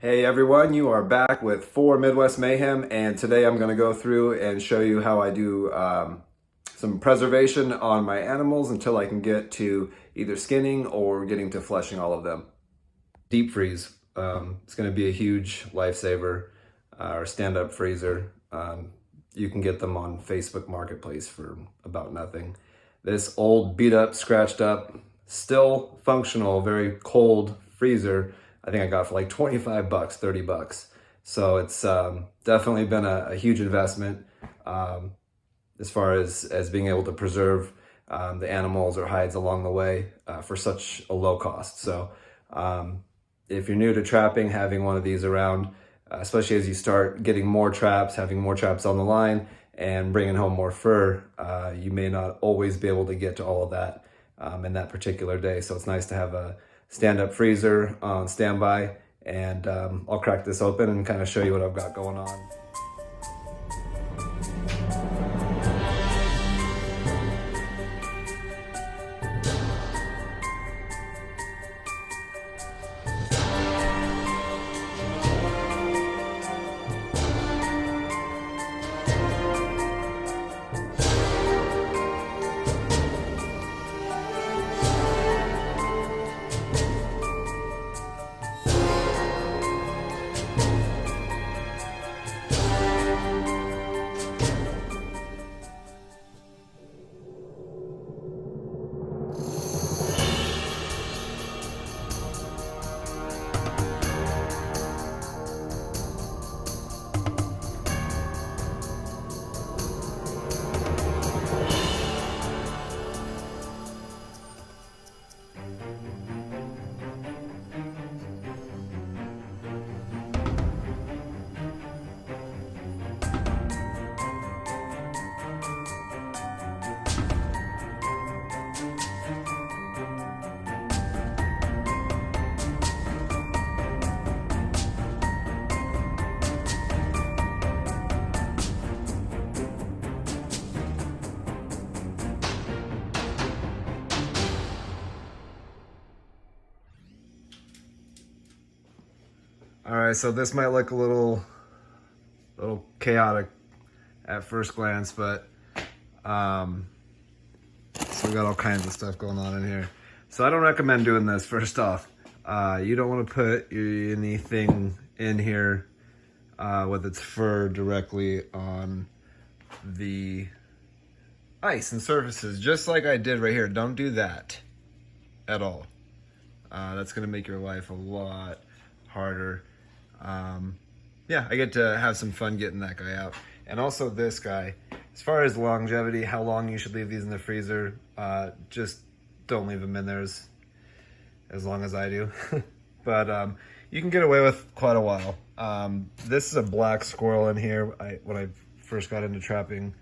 Hey everyone, you are back with 4 Midwest Mayhem, and today I'm going to go through and show you how I do some preservation on my animals until I can get to either skinning or getting to fleshing all of them. Deep freeze. It's going to be a huge lifesaver, or stand-up freezer. You can get them on Facebook Marketplace for about nothing. This old, beat up, scratched up, still functional, very cold freezer, I think I got for like 25 bucks, 30 bucks. So it's definitely been a huge investment as far as being able to preserve the animals or hides along the way for such a low cost. So if you're new to trapping, having one of these around, especially as you start getting more traps, having more traps on the line and bringing home more fur, you may not always be able to get to all of that in that particular day. So it's nice to have a stand-up freezer on standby, and I'll crack this open and kind of show you what I've got going on. All right, so this might look a little chaotic at first glance, but so we got all kinds of stuff going on in here. So I don't recommend doing this. First off, you don't want to put anything in here with its fur directly on the ice and surfaces, just like I did right here. Don't do that at all. That's gonna make your life a lot harder. Yeah, I get to have some fun getting that guy out. And also this guy, as far as longevity, how long you should leave these in the freezer, just don't leave them in there as long as I do. But you can get away with quite a while. This is a black squirrel in here. When I first got into trapping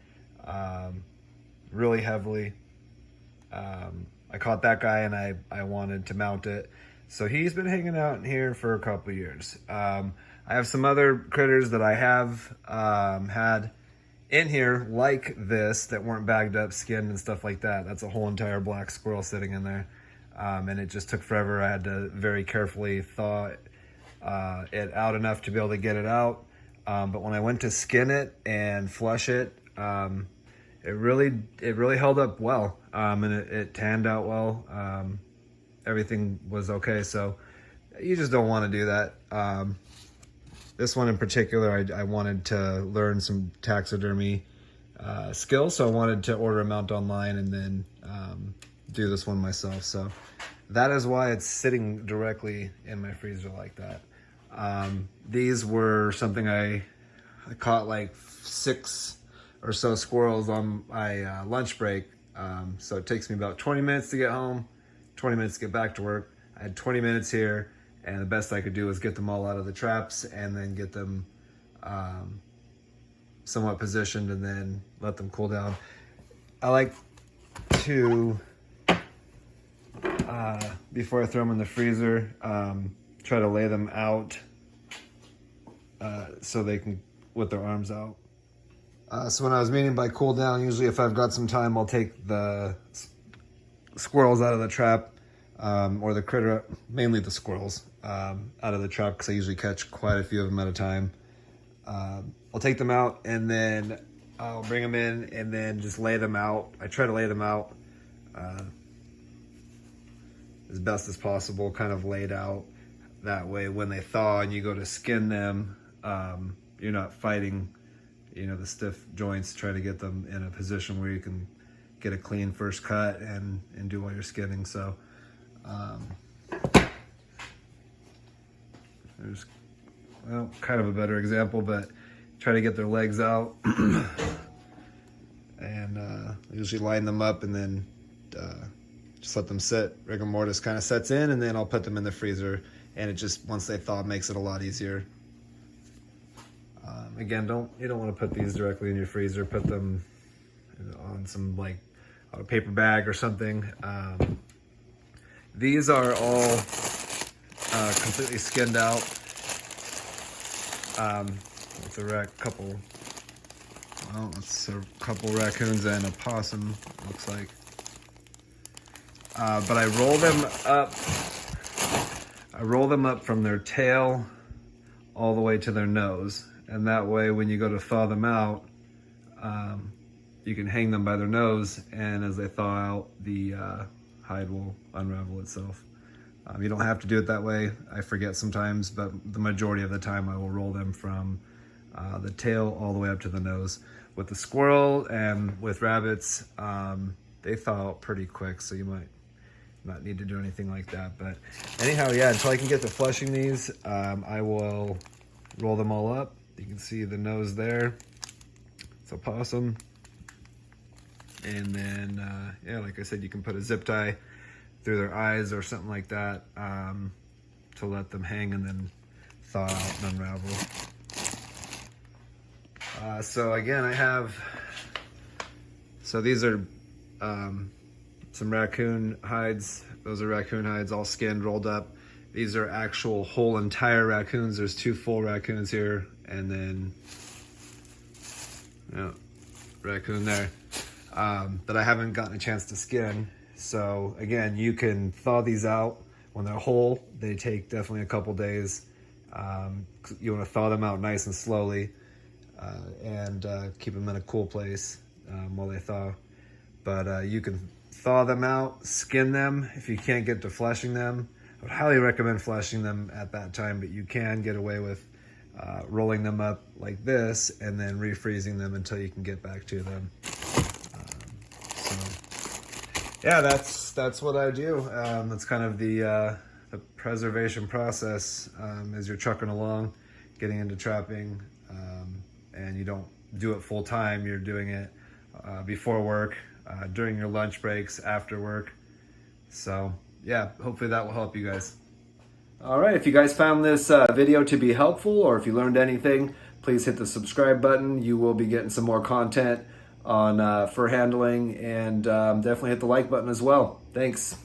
really heavily, I caught that guy and I wanted to mount it. So he's been hanging out in here for a couple of years. I have some other critters that I have had in here like this that weren't bagged up, skinned and stuff like that. That's a whole entire black squirrel sitting in there. And it just took forever. I had to very carefully thaw it out enough to be able to get it out. But when I went to skin it and flush it, it really held up well. And it tanned out well. Everything was okay, so you just don't want to do that. This one in particular, I wanted to learn some taxidermy skills, so I wanted to order a mount online and then do this one myself. So that is why it's sitting directly in my freezer like that. These were something I caught like 6 or so squirrels on my lunch break. So it takes me about 20 minutes to get home, 20 minutes to get back to work. I had 20 minutes here, and the best I could do was get them all out of the traps and then get them somewhat positioned and then let them cool down. I like to, before I throw them in the freezer, try to lay them out so they can, with their arms out. So when I was meaning by cool down, usually if I've got some time, I'll take the squirrels out of the trap or the critter, mainly the squirrels, out of the trap because I usually catch quite a few of them at a time. I'll take them out and then I'll bring them in and then just lay them out. I try to lay them out as best as possible, kind of laid out. That way when they thaw and you go to skin them, you're not fighting, the stiff joints, trying to get them in a position where you can get a clean first cut and do all your skinning. So there's, well, kind of a better example, but try to get their legs out and usually line them up and then just let them sit. Rigor mortis kind of sets in, and then I'll put them in the freezer, and it just, once they thaw, makes it a lot easier. Again, you don't want to put these directly in your freezer. Put them on some, like, on a paper bag or something. These are all completely skinned out. It's a couple raccoons and a possum, looks like. But I roll them up from their tail all the way to their nose. And that way, when you go to thaw them out, you can hang them by their nose, and as they thaw out, the hide will unravel itself. You don't have to do it that way. I forget sometimes, but the majority of the time I will roll them from the tail all the way up to the nose. With the squirrel and with rabbits, they thaw out pretty quick, so you might not need to do anything like that. But anyhow, yeah, until I can get to flushing these, I will roll them all up. You can see the nose there. It's a possum. And then, yeah, like I said, you can put a zip tie through their eyes or something like that to let them hang and then thaw out and unravel. So again, so these are some raccoon hides. Those are raccoon hides, all skinned, rolled up. These are actual whole entire raccoons. There's 2 full raccoons here, and then raccoon there that I haven't gotten a chance to skin. So again, you can thaw these out when they're whole. They take definitely a couple days. You want to thaw them out nice and slowly and keep them in a cool place while they thaw. But you can thaw them out, skin them if you can't get to fleshing them. I would highly recommend fleshing them at that time, but you can get away with rolling them up like this and then refreezing them until you can get back to them. So yeah, that's what I do. That's kind of the preservation process as you're trucking along, getting into trapping, and you don't do it full time. You're doing it before work, during your lunch breaks, after work. So yeah, hopefully that will help you guys. All right, if you guys found this video to be helpful, or if you learned anything, please hit the subscribe button. You will be getting some more content on fur handling, and definitely hit the like button as well. Thanks.